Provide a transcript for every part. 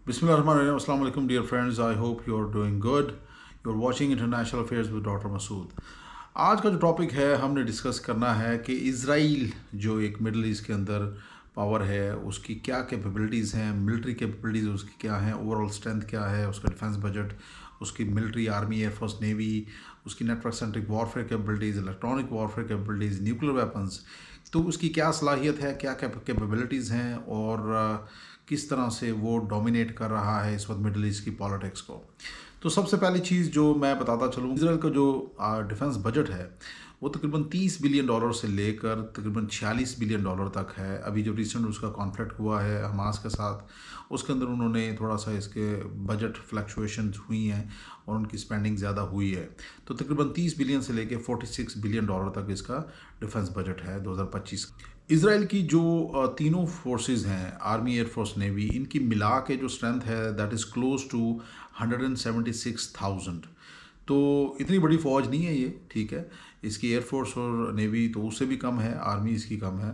Bismillahirrahmanirrahim. Assalamu alaikum, dear friends. I hope you are doing good. You're watching International Affairs with doctor Masood. आज का जो topic है हमने discuss करना है कि इज़राइल जो एक मिडल ईस्ट के अंदर पावर है उसकी क्या कैपेबिलिटीज़ हैं, मिलिट्री कैपेबिलिटीज़ उसकी क्या हैं, ओवरऑल स्ट्रेंथ क्या है, उसका डिफेंस बजट, उसकी मिलिट्री, आर्मी, एयरफोर्स, नेवी, उसकी network centric warfare capabilities, electronic warfare capabilities, nuclear weapons, तो उसकी क्या सलाहियत है, क्या कैपेबिलिटीज़ हैं और किस तरह से वो डोमिनेट कर रहा है इस वक्त मिडल ईस्ट की पॉलिटिक्स को। तो सबसे पहली चीज़ जो मैं बताता चलूँ, इजराइल का जो डिफेंस बजट है वो तकरीबन 30 बिलियन डॉलर से लेकर तकरीबन 46 बिलियन डॉलर तक है। अभी जो रिसेंट उसका कॉन्फ्लिक्ट हुआ है हमास के साथ, उसके अंदर उन्होंने थोड़ा सा इसके बजट फ्लक्चुएशंस हुई हैं और उनकी स्पेंडिंग ज़्यादा हुई है। तो तकरीबन 30 बिलियन से लेकर 46 बिलियन डॉलर तक इसका डिफेंस बजट है 2025। इसराइल की जो तीनों फोर्सेस हैं, आर्मी, एयरफोर्स, नेवी, इनकी मिला के जो स्ट्रेंथ है दैट इज़ क्लोज टू 176,000। तो इतनी बड़ी फ़ौज नहीं है ये, ठीक है। इसकी एयरफोर्स और नेवी तो उससे भी कम है, आर्मी इसकी कम है,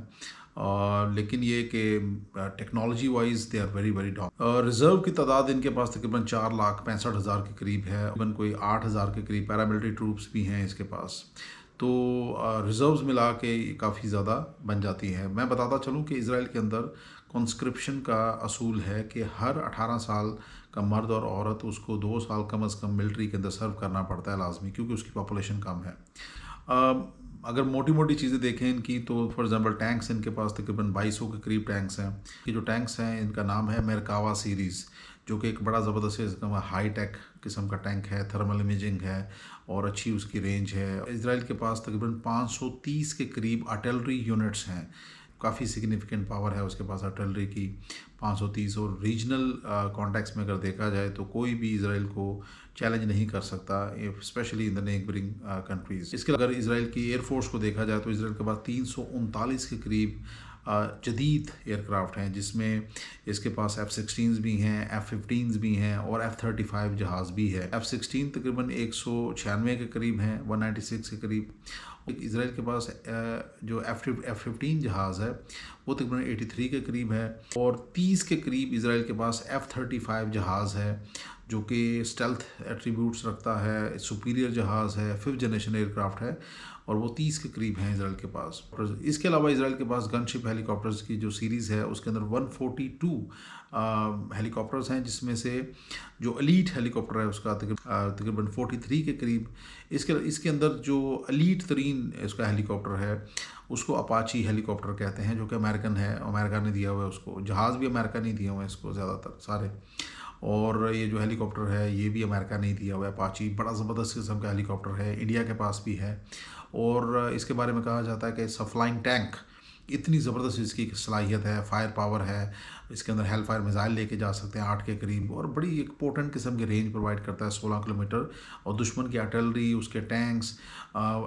लेकिन ये कि technology wise they are very very dumb. Reserve की तादाद इनके पास तकरीबन 4,65,000 के करीब है। तकरीबन कोई 8,000 के करीब पैरामिलिट्री ट्रूप्स भी हैं इसके पास। तो रिज़र्व्स मिला के काफ़ी ज़्यादा बन जाती है। मैं बताता चलूँ कि इसराइल के अंदर कॉन्स्क्रिप्शन का असूल है कि हर 18 साल का मर्द और औरत उसको 2 साल कम अज़ कम मिलिट्री के अंदर सर्व करना पड़ता है लाजमी, क्योंकि उसकी पॉपुलेशन कम है। अगर मोटी मोटी चीज़ें देखें इनकी, तो फॉर एग्जांपल टैंक्स इनके पास तकरीबन 2200 के करीब टैंक्स हैं। ये जो टैंक्स हैं इनका नाम है मेरकावा सीरीज़, जो कि एक बड़ा ज़बरदस्त इसका हाई टेक किस्म का टैंक है, थर्मल इमेजिंग है और अच्छी उसकी रेंज है। इसराइल के पास तकरीबन 530 के करीब आर्टिलरी यूनिट्स हैं। काफ़ी सिग्निफिकेंट पावर है उसके पास आर्टिलरी की, 530। और रीजनल कॉन्टेक्स्ट में अगर देखा जाए तो कोई भी इसराइल को चैलेंज नहीं कर सकता, specially in the neighbouring countries. इसके अगर इसराइल की एयरफोर्स को देखा जाए तो इसराइल के पास 339 के करीब जदीद एयरक्राफ्ट हैं, जिसमें इसके पास F-16 भी हैं, F-15 भी हैं और F-35 जहाज़ भी है। F-16 तकरीबन 196 के करीब हैं, 196 के करीब। इसराइल के पास जो F-15 जहाज़ है वो तकरीबन 83 के करीब है और 30 के करीब इसराइल के पास F-35 जहाज़ है, जो कि स्टेल्थ एट्रीब्यूट्स रखता है, सुपीरियर जहाज़ है, 5th जनरेशन एयरक्राफ्ट है और वो 30 के करीब हैं इसराइल के पास। इसके अलावा इसराइल के पास गनशिप हेलीकॉप्टर्स की जो सीरीज़ है उसके अंदर 142 हेलीकॉप्टर्स हैं, जिसमें से जो एलीट हेलीकॉप्टर है उसका तकरीबन 43 के करीब। इसके अंदर जो एलीट तरीन इसका हेलीकॉप्टर है उसको अपाची हेलीकॉप्टर कहते हैं, जो कि अमेरिकन है, अमेरिका ने दिया हुआ है उसको। जहाज़ भी अमेरिका नहीं दिया हुआ है इसको ज़्यादातर सारे, और ये जो हेलीकॉप्टर है ये भी अमेरिका नहीं दिया हुआ है। अपाची बड़ा ज़बरदस्त किस्म का हेलीकॉप्टर है, इंडिया के पास भी है। और इसके बारे में कहा जाता है कि सफ्लाइंग टैंक, इतनी ज़बरदस्त इसकी सलाहियत है, फायर पावर है, इसके अंदर हेल फायर मिज़ाइल लेके जा सकते हैं 8 के करीब, और बड़ी एक पोटेंट किस्म की रेंज प्रोवाइड करता है 16 किलोमीटर। और दुश्मन की आर्टिलरी, उसके टैंक्स,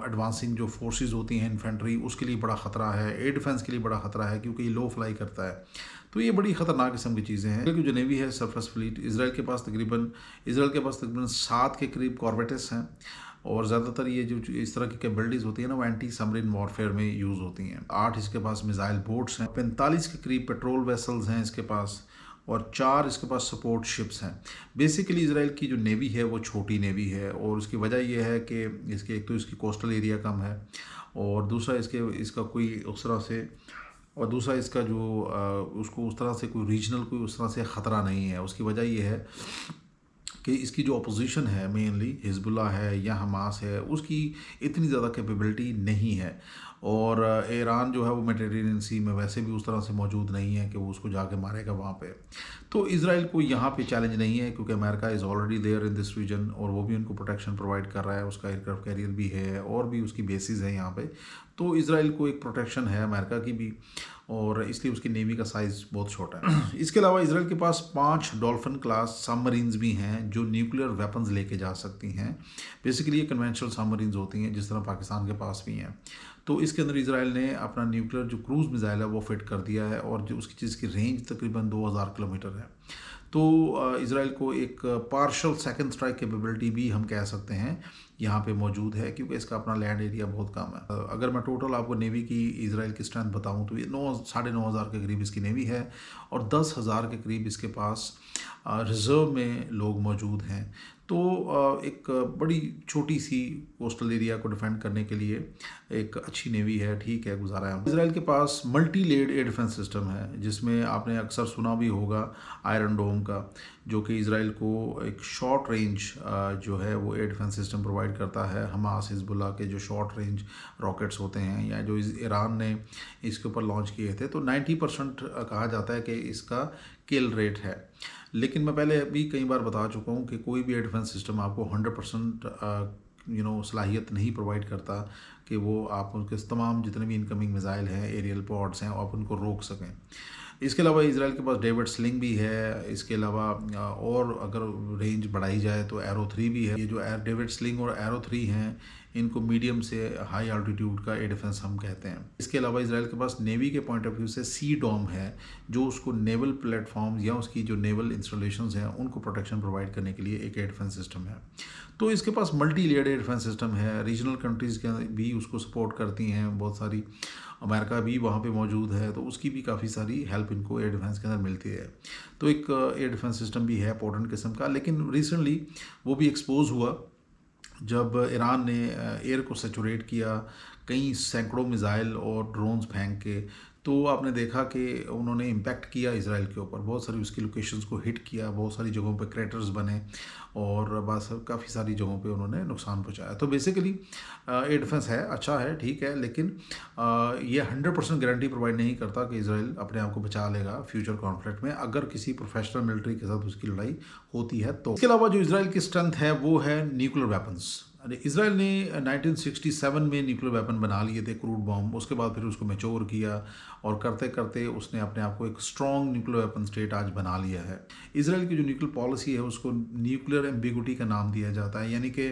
एडवांसिंग जो फोर्सेस होती हैं इन्फेंट्री, उसके लिए बड़ा ख़तरा है। एयर डिफेंस के लिए बड़ा ख़तरा है क्योंकि ये लो फ्लाई करता है। तो ये बड़ी ख़तरनाक किस्म की चीज़ें हैं। क्योंकि जो नेवी है सरफेस फ्लीट, इसराइल के पास तकरीबन 7 के करीब कॉर्वेट्स हैं और ज़्यादातर ये जो इस तरह की कैपेबिलिटीज़ होती है ना वो एंटी सबमरीन वॉरफेयर में यूज़ होती हैं। 8 इसके पास मिसाइल बोट्स हैं, 45 के करीब पेट्रोल वेसल्स हैं इसके पास और 4 इसके पास सपोर्ट शिप्स हैं। बेसिकली इसराइल की जो नेवी है वो छोटी नेवी है और उसकी वजह यह है कि इसके एक तो इसकी कोस्टल एरिया कम है और दूसरा इसका कोई उस तरह से, और दूसरा इसका जो उसको उस तरह से कोई रीजनल कोई उस तरह से ख़तरा नहीं है। उसकी वजह यह है कि इसकी जो अपोजिशन है मेनली हिजबुल्लाह है या हमास है, उसकी इतनी ज़्यादा कैपेबिलिटी नहीं है। और ईरान जो है वो मेडिटेरेनियन सी में वैसे भी उस तरह से मौजूद नहीं है कि वो उसको जाके मारेगा वहाँ पे। तो इसराइल को यहाँ पे चैलेंज नहीं है क्योंकि America is already there in this region और वो भी उनको प्रोटेक्शन प्रोवाइड कर रहा है। उसका एयरक्राफ्ट कैरियर भी है और भी उसकी बेसिस है यहाँ पे। तो इसराइल को एक प्रोटेक्शन है अमेरिका की भी, और इसलिए उसकी नेवी का साइज़ बहुत छोटा है। इसके अलावा इसराइल के पास 5 डॉल्फिन क्लास सबमरीन्स भी हैं जो न्यूक्लियर वेपन्स लेके जा सकती हैं। बेसिकली ये कन्वेंशनल सबमरीन्स होती हैं जिस तरह पाकिस्तान के पास भी हैं। तो इसके अंदर इसराइल ने अपना न्यूक्लियर जो क्रूज़ मिसाइल है वो फिट कर दिया है और जो उसकी चीज़ की रेंज तकरीबन 2000 किलोमीटर है। तो इसराइल को एक पार्शल सेकंड स्ट्राइक कैपेबिलिटी भी हम कह सकते हैं यहाँ पे मौजूद है, क्योंकि इसका अपना लैंड एरिया बहुत कम है। अगर मैं टोटल आपको नेवी की इजराइल की स्ट्रेंथ बताऊँ तो ये 9 साढ़े 9 हज़ार के करीब इसकी नेवी है, और 10,000 के करीब इसके पास रिज़र्व में लोग मौजूद हैं। तो एक बड़ी छोटी सी कोस्टल एरिया को डिफेंड करने के लिए एक अच्छी नेवी है, ठीक है, गुजारा है। इसराइल के पास multi layered air defence system है, जिसमें आपने अक्सर सुना भी होगा आयरन डोम का, जो कि इसराइल को एक शॉर्ट रेंज जो है वो एयर डिफेंस सिस्टम प्रोवाइड करता है। हमास हिजबुल्लाह के जो शॉर्ट रेंज रॉकेट्स होते हैं, या जो ईरान ने इसके ऊपर लॉन्च किए थे, तो 90% कहा जाता है कि इसका किल रेट है। लेकिन मैं पहले भी कई बार बता चुका हूँ कि कोई भी एयर डिफेंस सिस्टम आपको 100% सलाहियत नहीं प्रोवाइड करता कि वो आप उनके तमाम जितने भी इनकमिंग मिसाइल हैं, एरियल पॉड्स हैं, आप उनको रोक सकें। इसके अलावा इसराइल के पास डेविड स्लिंग भी है। इसके अलावा और अगर रेंज बढ़ाई जाए तो एरो 3 भी है। ये जो डेविड स्लिंग और एरो 3 हैं, इनको मीडियम से हाई अल्टीट्यूड का एयर डिफेंस हम कहते हैं। इसके अलावा इसराइल के पास नेवी के पॉइंट ऑफ व्यू से सी डोम है, जो उसको नेवल प्लेटफॉर्म्स या उसकी जो नेवल इंस्टॉलेशंस हैं उनको प्रोटेक्शन प्रोवाइड करने के लिए एक एयर डिफेंस सिस्टम है। तो इसके पास multi layered air defence system है। रीजनल कंट्रीज़ के भी उसको सपोर्ट करती हैं बहुत सारी, अमेरिका भी वहाँ पे मौजूद है, तो उसकी भी काफ़ी सारी हेल्प इनको एयर डिफेंस के अंदर मिलती है। तो एक एयर डिफेंस सिस्टम भी है पोर्टेंट किस्म का, लेकिन रिसेंटली वो भी एक्सपोज हुआ जब ईरान ने एयर को सेचुरेट किया कई सैकड़ों मिसाइल और ड्रोन्स फेंक के। तो आपने देखा कि उन्होंने इम्पैक्ट किया इसराइल के ऊपर, बहुत सारी उसकी लोकेशंस को हिट किया, बहुत सारी जगहों पे क्रेटर्स बने, और बस काफ़ी सारी जगहों पे उन्होंने नुकसान पहुंचाया। तो बेसिकली एयर डिफेंस है, अच्छा है, ठीक है, लेकिन ये 100% गारंटी प्रोवाइड नहीं करता कि इसराइल अपने आप को बचा लेगा फ्यूचर कॉन्फ्लिक्ट में, अगर किसी प्रोफेशनल मिलिट्री के साथ उसकी लड़ाई होती है तो। इसके अलावा जो इसराइल की स्ट्रेंथ है वो है न्यूक्लियर वेपन्स। इसराइल ने 1967 में न्यूक्लियर वेपन बना लिए थे, क्रूड बॉम्ब। उसके बाद फिर उसको मैच्योर किया, और करते करते उसने अपने आप को एक स्ट्रॉन्ग न्यूक्लियर वेपन स्टेट आज बना लिया है। इसराइल की जो न्यूक्लियर पॉलिसी है उसको न्यूक्लियर एम्बिगुटी का नाम दिया जाता है, यानी कि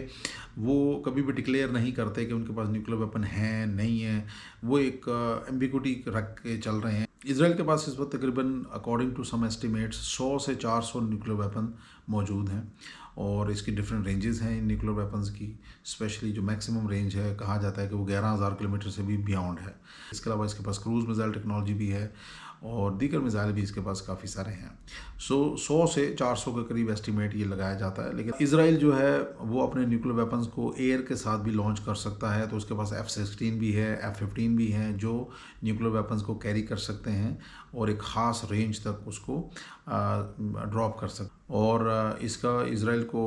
वो कभी भी डिक्लेयर नहीं करते कि उनके पास न्यूक्लियर वेपन है नहीं है, वो एक एम्बिगुटी रख के चल रहे हैं। इसराइल के पास इस वक्त तकरीबन अकॉर्डिंग टू सम एस्टिमेट्स 100 से 400 न्यूक्लियर वेपन मौजूद हैं, और इसकी डिफरेंट रेंजेस हैं इन न्यूक्लियर वेपन्स की। स्पेशली जो मैक्सिमम रेंज है, कहा जाता है कि वो 11,000 किलोमीटर से भी बियॉन्ड है। इसके अलावा इसके पास क्रूज़ मिसाइल टेक्नोलॉजी भी है, और दीगर मिसाइल भी इसके पास काफ़ी सारे हैं। 100 से 400 के करीब एस्टिमेट ये लगाया जाता है। लेकिन इसराइल जो है वो अपने न्यूक्लियर वेपन्स को एयर के साथ भी लॉन्च कर सकता है, तो उसके पास F-16 भी है, F-15 भी हैं, जो न्यूक्लियर वेपन्स को कैरी कर सकते हैं और एक ख़ास रेंज तक उसको ड्रॉप कर सकते। और इसका इसराइल को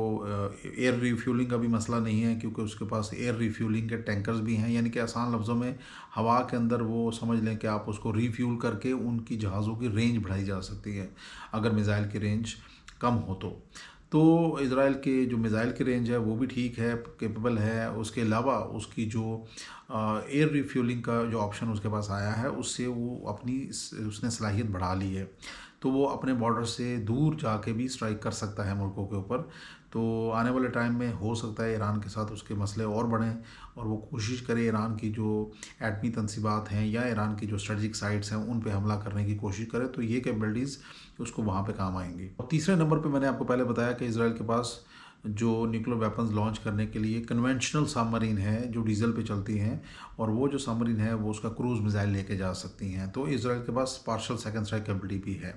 एयर रिफ्यूलिंग का भी मसला नहीं है, क्योंकि उसके पास एयर रिफ्यूलिंग के टैंकर्स भी हैं, यानी कि आसान लफ्ज़ों में हवा के अंदर वो समझ लें कि आप उसको रिफ्यूल करके उनकी जहाज़ों की रेंज बढ़ाई जा सकती है अगर मिसाइल की रेंज कम हो तो इसराइल के जो मिसाइल की रेंज है वो भी ठीक है, कैपेबल है। उसके अलावा उसकी जो एयर रिफ्यूलिंग का जो ऑप्शन उसके पास आया है, उससे वो अपनी उसने सलाहियत बढ़ा ली है, तो वो अपने बॉर्डर से दूर जाके भी स्ट्राइक कर सकता है मुल्कों के ऊपर। तो आने वाले टाइम में हो सकता है ईरान के साथ उसके मसले और बढ़ें, और वो कोशिश करे ईरान की जो एटमी तनसीबात हैं या ईरान की जो स्ट्रेटजिक साइट्स हैं उन पे हमला करने की कोशिश करे, तो ये कैपेबिलिटीज़ उसको वहाँ पे काम आएंगी। और तीसरे नंबर पे मैंने आपको पहले बताया कि इसराइल के पास जो न्यूक्लियर वेपन्स लॉन्च करने के लिए कन्वेंशनल सबमरीन है जो डीजल पे चलती हैं, और वो जो सबमरीन है वो उसका क्रूज़ मिसाइल लेके जा सकती हैं। तो इसराइल के पास पार्शियल सेकंड स्ट्राइक कैपेबिलिटी भी है।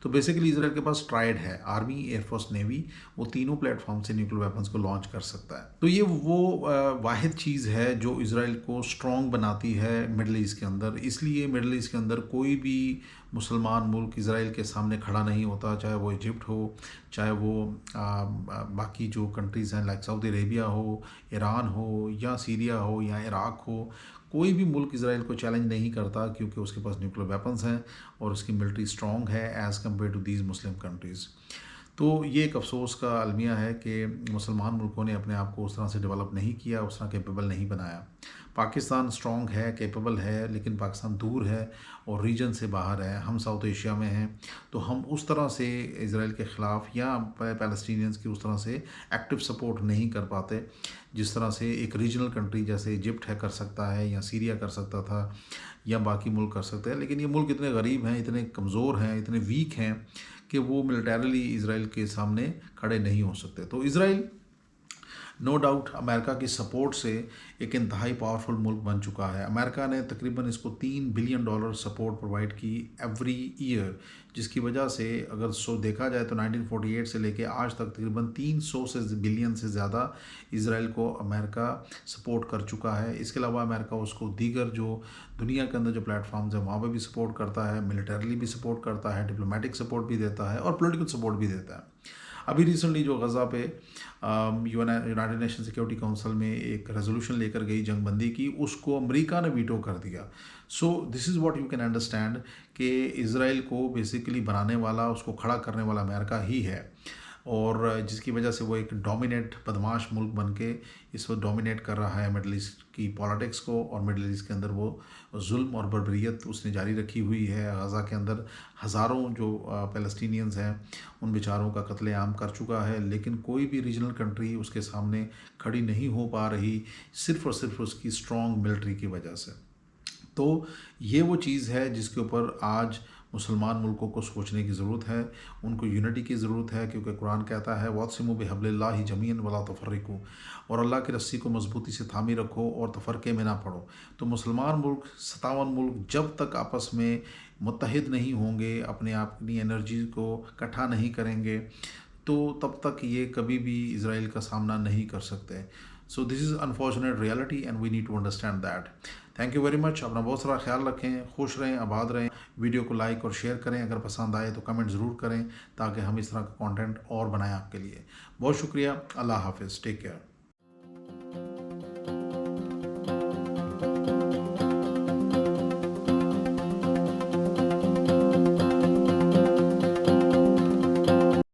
तो बेसिकली इसराइल के पास ट्राइड है, आर्मी, एयरफोर्स, नेवी, वो तीनों प्लेटफॉर्म से न्यूक्लियर वेपन्स को लॉन्च कर सकता है। तो ये वो वाहिद चीज़ है जो इसराइल को स्ट्रॉन्ग बनाती है मिडल ईस्ट के अंदर। इसलिए मिडल ईस्ट के अंदर कोई भी मुसलमान मुल्क इसराइल के सामने खड़ा नहीं होता, चाहे वो इजिप्ट हो, चाहे वो बाकी जो कंट्रीज़ हैं लाइक सऊदी अरेबिया हो, ईरान हो, या सीरिया हो, या इराक़ हो। कोई भी मुल्क इसराइल को चैलेंज नहीं करता, क्योंकि उसके पास न्यूक्लियर वेपन्स हैं और उसकी मिलिट्री स्ट्रॉन्ग है as compare to these Muslim countries. तो ये एक अफसोस का अलमिया है कि मुसलमान मुल्कों ने अपने आप को उस तरह से डेवलप नहीं किया, उस तरह कैपेबल नहीं बनाया। पाकिस्तान स्ट्रॉन्ग है, कैपेबल है, लेकिन पाकिस्तान दूर है और रीजन से बाहर है। हम साउथ एशिया में हैं, तो हम उस तरह से इसराइल के ख़िलाफ़ या पैलेस्टीनियंस की उस तरह से एक्टिव सपोर्ट नहीं कर पाते, जिस तरह से एक रीजनल कंट्री जैसे इजिप्ट है कर सकता है, या सीरिया कर सकता था, या बाकी मुल्क कर सकते हैं। लेकिन ये मुल्क इतने गरीब हैं, इतने कमज़ोर हैं, इतने वीक हैं कि वो मिलिटरीली इसराइल के सामने खड़े नहीं हो सकते। तो इसराइल नो डाउट अमेरिका की सपोर्ट से एक इंतहाई पावरफुल मुल्क बन चुका है। अमेरिका ने तकरीबन इसको $3 बिलियन सपोर्ट प्रोवाइड की एवरी ईयर, जिसकी वजह से अगर देखा जाए तो 1948 से लेके आज तक तकरीबन 300 से बिलियन से ज़्यादा इसराइल को अमेरिका सपोर्ट कर चुका है। इसके अलावा अमेरिका उसको दीगर जो दुनिया के अंदर जो प्लेटफॉर्म्स हैं वहाँ पर भी सपोर्ट करता है, मिलिटरली भी सपोर्ट करता है, डिप्लोमेटिक सपोर्ट भी देता है और पॉलिटिकल सपोर्ट भी देता है। अभी रिसेंटली जो गज़ा पे यूनाइटेड नेशन सिक्योरिटी काउंसिल में एक रेजोल्यूशन लेकर गई जंगबंदी की, उसको अमेरिका ने वीटो कर दिया। सो this is what you can understand कि इसराइल को बेसिकली बनाने वाला, उसको खड़ा करने वाला अमेरिका ही है, और जिसकी वजह से वो एक डोमिनेट बदमाश मुल्क बन के इस वक्त डोमिनेट कर रहा है मिडल ईस्ट की पॉलिटिक्स को, और मिडल ईस्ट के अंदर वो जुल्म और बर्बरियत उसने जारी रखी हुई है। गज़ा के अंदर हज़ारों जो फ़लस्तीनियंस हैं उन बेचारों का कत्लेआम कर चुका है, लेकिन कोई भी रीजनल कंट्री उसके सामने खड़ी नहीं हो पा रही, सिर्फ़ और सिर्फ उसकी स्ट्रॉन्ग मिलिट्री की वजह से। तो ये वो चीज़ है जिसके ऊपर आज मुसलमान मुल्कों को सोचने की ज़रूरत है, उनको यूनिटी की ज़रूरत है, क्योंकि कुरान कहता है वासिमु बिहब्लिल्लाहि जमीअन वला तफर्रिकू, और अल्लाह की रस्सी को मजबूती से थामी रखो और तफरके में ना पड़ो। तो मुसलमान मुल्क 57 मुल्क जब तक आपस में मुत्तहिद नहीं होंगे, अपनी एनर्जी को इकट्ठा नहीं करेंगे, तो तब तक ये कभी भी इसराइल का सामना नहीं कर सकते। So this is unfortunate reality and we need to understand that. Thank you very much. अपना बहुत सारा ख्याल रखें, खुश रहें, आबाद रहें। वीडियो को लाइक और शेयर करें, अगर पसंद आए तो कमेंट ज़रूर करें ताकि हम इस तरह का कंटेंट और बनाएं आपके लिए। बहुत शुक्रिया। अल्लाह हाफिज़। Take care.